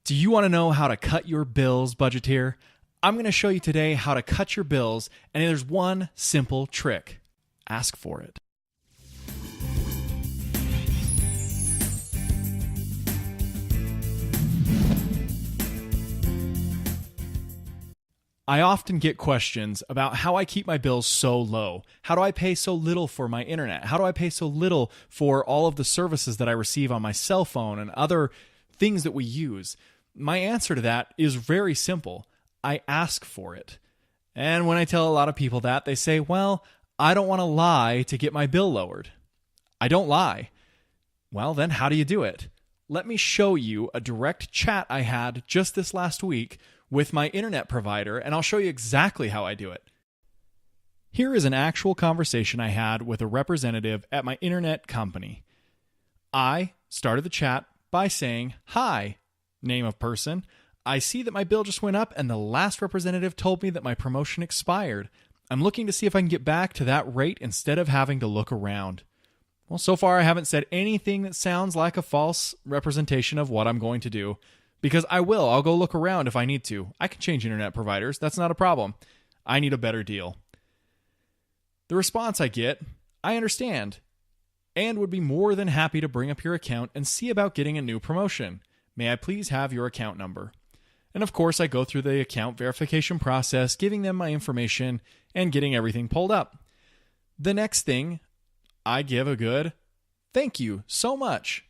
Do you want to know how to cut your bills, budgeteer? I'm going to show you today how to cut your bills, and there's one simple trick. Ask for it. I often get questions about how I keep my bills so low. How do I pay so little for my internet? How do I pay so little for all of the services that I receive on my cell phone and other things that we use? My answer to that is very simple. I ask for it. And when I tell a lot of people that, they say, well, I don't want to lie to get my bill lowered. I don't lie. Well, then how do you do it? Let me show you a direct chat I had just this last week with my internet provider, and I'll show you exactly how I do it. Here is an actual conversation I had with a representative at my internet company. I started the chat by saying, "Hi, name of person. I see that my bill just went up and the last representative told me that my promotion expired. I'm looking to see if I can get back to that rate instead of having to look around." Well, so far I haven't said anything that sounds like a false representation of what I'm going to do, because I will. I'll go look around if I need to. I can change internet providers. That's not a problem. I need a better deal. The response I get, "I understand, and would be more than happy to bring up your account and see about getting a new promotion. May I please have your account number?" And of course, I go through the account verification process, giving them my information and getting everything pulled up. The next thing, I give a good, "Thank you so much."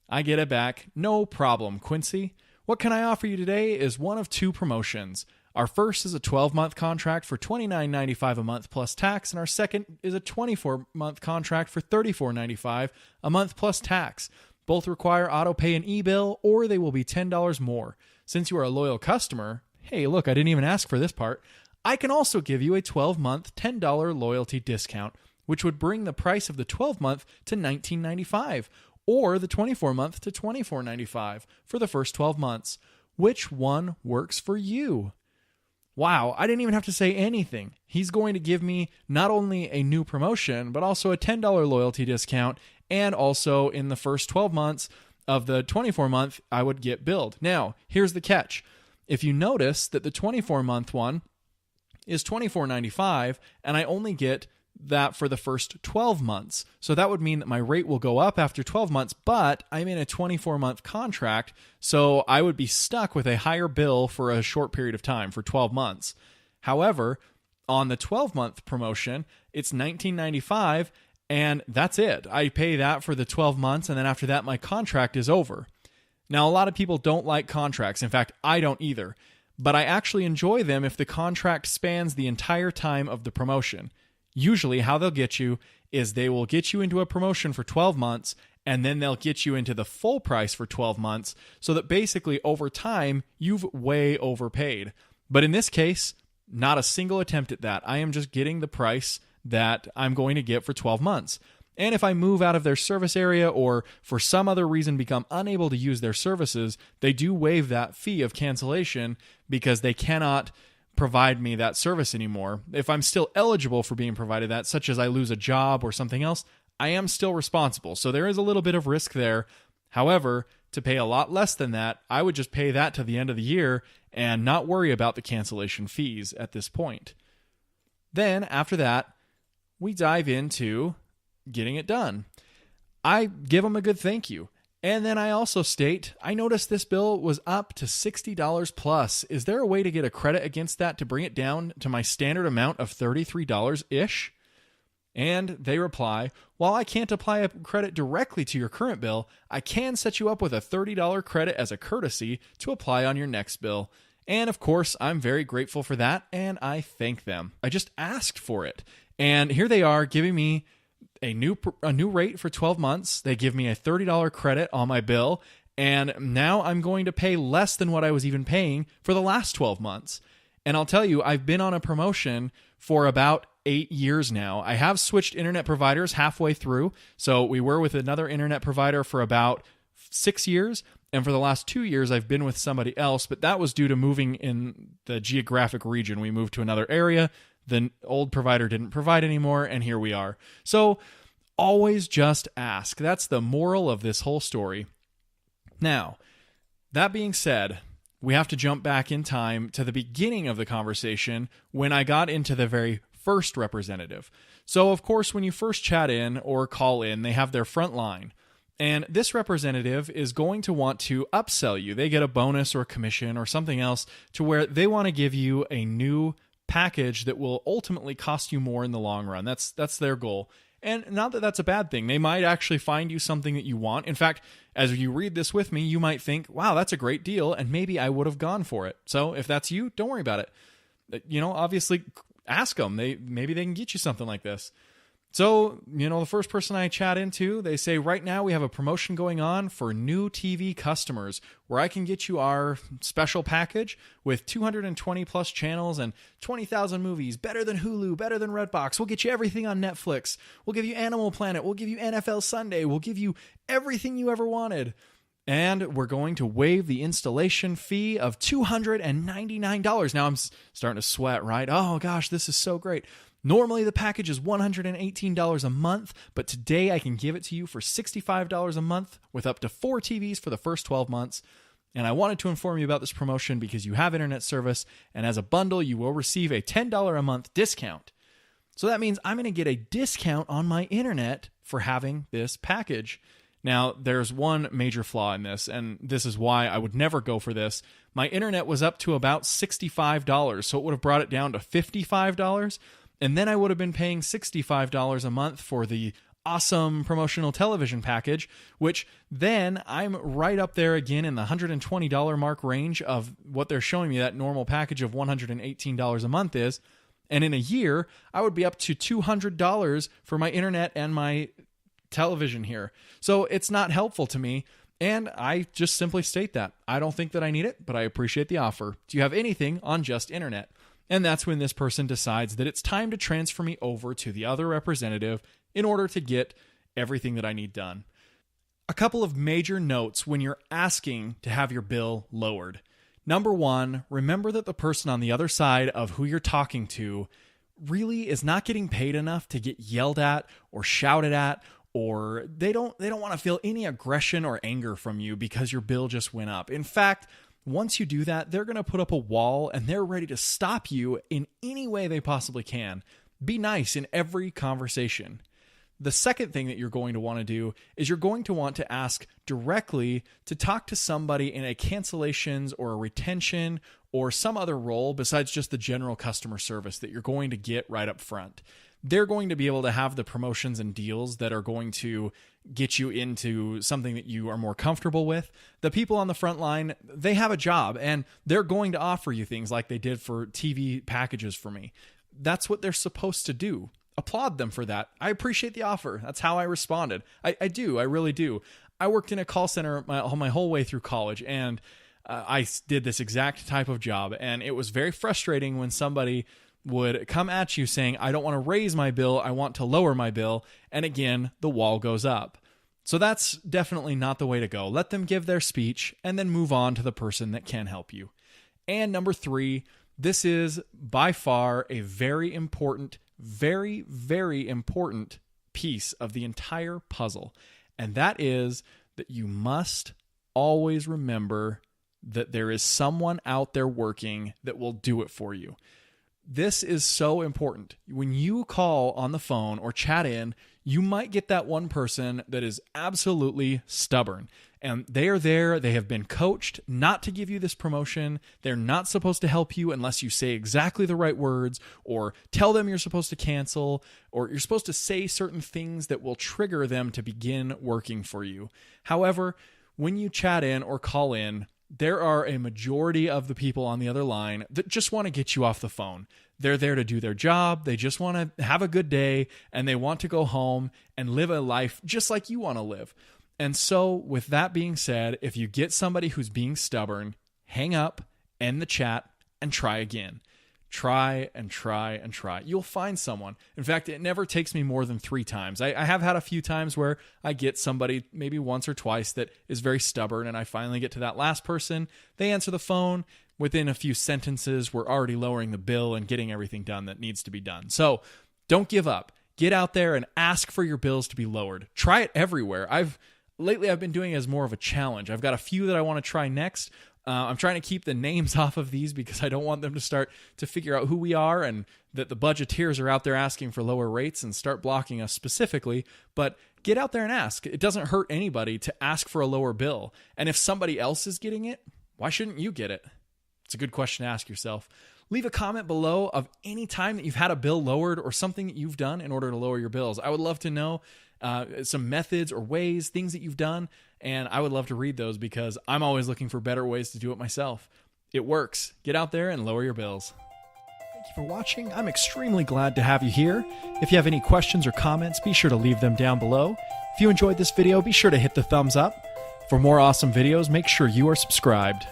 I get it back, "No problem, Quincy. What can I offer you today is one of two promotions. Our first is a 12-month contract for $29.95 a month plus tax, and our second is a 24-month contract for $34.95 a month plus tax. Both require auto pay and e-bill, or they will be $10 more. Since you are a loyal customer," hey, look, I didn't even ask for this part, "I can also give you a 12-month $10 loyalty discount, which would bring the price of the 12-month to $19.95, or the 24-month to $24.95 for the first 12 months. Which one works for you?" Wow, I didn't even have to say anything. He's going to give me not only a new promotion, but also a $10 loyalty discount, and also in the first 12 months of the 24-month, I would get billed. Now, here's the catch. If you notice that the 24-month one is $24.95, and I only get that for the first 12 months. So that would mean that my rate will go up after 12 months, but I'm in a 24-month contract, so I would be stuck with a higher bill for a short period of time, for 12 months. However, on the 12-month promotion, it's $19.95, and that's it. I pay that for the 12 months, and then after that, my contract is over. Now, a lot of people don't like contracts. In fact, I don't either. But I actually enjoy them if the contract spans the entire time of the promotion. Usually how they'll get you is they will get you into a promotion for 12 months, and then they'll get you into the full price for 12 months, so that basically over time, you've way overpaid. But in this case, not a single attempt at that. I am just getting the price that I'm going to get for 12 months. And if I move out of their service area or for some other reason become unable to use their services, they do waive that fee of cancellation because they cannot provide me that service anymore. If I'm still eligible for being provided that, such as I lose a job or something else, I am still responsible. So there is a little bit of risk there. However, to pay a lot less than that, I would just pay that to the end of the year and not worry about the cancellation fees at this point. Then after that, we dive into getting it done. I give them a good thank you. And then I also state, I noticed this bill was up to $60 plus. Is there a way to get a credit against that to bring it down to my standard amount of $33-ish? And they reply, while I can't apply a credit directly to your current bill, I can set you up with a $30 credit as a courtesy to apply on your next bill. And of course, I'm very grateful for that, and I thank them. I just asked for it. And here they are giving me a new rate for 12 months. They give me a $30 credit on my bill, and now I'm going to pay less than what I was even paying for the last 12 months. And I'll tell you, I've been on a promotion for about 8 years now. I have switched internet providers halfway through. So we were with another internet provider for about 6 years, and for the last 2 years, I've been with somebody else, but that was due to moving in the geographic region. We moved to another area. The old provider didn't provide anymore, and here we are. So always just ask. That's the moral of this whole story. Now, That being said, we have to jump back in time to the beginning of the conversation when I got into the very first representative. So, of course, when you first chat in or call in, they have their front line. And this representative is going to want to upsell you. They get a bonus or commission or something else to where they want to give you a new package that will ultimately cost you more in the long run. That's their goal. And not that that's a bad thing. They might actually find you something that you want. In fact, as you read this with me, you might think, wow, that's a great deal, and maybe I would have gone for it. So if that's you, don't worry about it. Obviously, ask them. Maybe they can get you something like this. So, the first person I chat into, they say, right now we have a promotion going on for new TV customers where I can get you our special package with 220 plus channels and 20,000 movies, better than Hulu, better than Redbox. We'll get you everything on Netflix. We'll give you Animal Planet. We'll give you NFL Sunday. We'll give you everything you ever wanted. And we're going to waive the installation fee of $299. Now I'm starting to sweat, right? Oh gosh, this is so great. Normally, the package is $118 a month, but today I can give it to you for $65 a month with up to 4 TVs for the first 12 months. And I wanted to inform you about this promotion because you have internet service, and as a bundle, you will receive a $10 a month discount. So that means I'm going to get a discount on my internet for having this package. Now, there's one major flaw in this, and this is why I would never go for this. My internet was up to about $65, so it would have brought it down to $55. And then I would have been paying $65 a month for the awesome promotional television package, which then I'm right up there again in the $120 mark range of what they're showing me that normal package of $118 a month is. And in a year, I would be up to $200 for my internet and my television here. So it's not helpful to me. And I just simply state that. I don't think that I need it, but I appreciate the offer. Do you have anything on just internet? And that's when this person decides that it's time to transfer me over to the other representative in order to get everything that I need done. A couple of major notes when you're asking to have your bill lowered. Number one, remember that the person on the other side of who you're talking to really is not getting paid enough to get yelled at or shouted at, or they don't want to feel any aggression or anger from you because your bill just went up. In fact, once you do that, they're going to put up a wall and they're ready to stop you in any way they possibly can. Be nice in every conversation. The second thing that you're going to want to do is you're going to want to ask directly to talk to somebody in a cancellations or a retention or some other role besides just the general customer service that you're going to get right up front. They're going to be able to have the promotions and deals that are going to get you into something that you are more comfortable with. The people on the front line, they have a job and they're going to offer you things like they did for TV packages for me. That's what they're supposed to do. Applaud them for that. I appreciate the offer. That's how I responded. I do. I really do. I worked in a call center my whole way through college, and I did this exact type of job. And it was very frustrating when somebody would come at you saying, I don't want to raise my bill, I want to lower my bill. And again, the wall goes up. So that's definitely not the way to go. Let them give their speech and then move on to the person that can help you. And number 3, this is by far a very important, very, very important piece of the entire puzzle. And that is that you must always remember that there is someone out there working that will do it for you. This is so important. When you call on the phone or chat in, you might get that one person that is absolutely stubborn. And they are there. They have been coached not to give you this promotion. They're not supposed to help you unless you say exactly the right words or tell them you're supposed to cancel, or you're supposed to say certain things that will trigger them to begin working for you. However, when you chat in or call in, there are a majority of the people on the other line that just want to get you off the phone. They're there to do their job. They just want to have a good day, and they want to go home and live a life just like you want to live. And so with that being said, if you get somebody who's being stubborn, hang up, end the chat, and try again. Try and try and try. You'll find someone. In fact, it never takes me more than 3 times. I have had a few times where I get somebody maybe once or twice that is very stubborn, and I finally get to that last person. They answer the phone. Within a few sentences, we're already lowering the bill and getting everything done that needs to be done. So don't give up. Get out there and ask for your bills to be lowered. Try it everywhere. lately I've been doing it as more of a challenge. I've got a few that I want to try next. I'm trying to keep the names off of these because I don't want them to start to figure out who we are and that the budgeteers are out there asking for lower rates and start blocking us specifically. But get out there and ask. It doesn't hurt anybody to ask for a lower bill. And if somebody else is getting it, why shouldn't you get it? It's a good question to ask yourself. Leave a comment below of any time that you've had a bill lowered or something that you've done in order to lower your bills. I would love to know some methods or ways, things that you've done, and I would love to read those because I'm always looking for better ways to do it myself. It works. Get out there and lower your bills. Thank you for watching. I'm extremely glad to have you here. If you have any questions or comments, be sure to leave them down below. If you enjoyed this video, be sure to hit the thumbs up. For more awesome videos, make sure you are subscribed.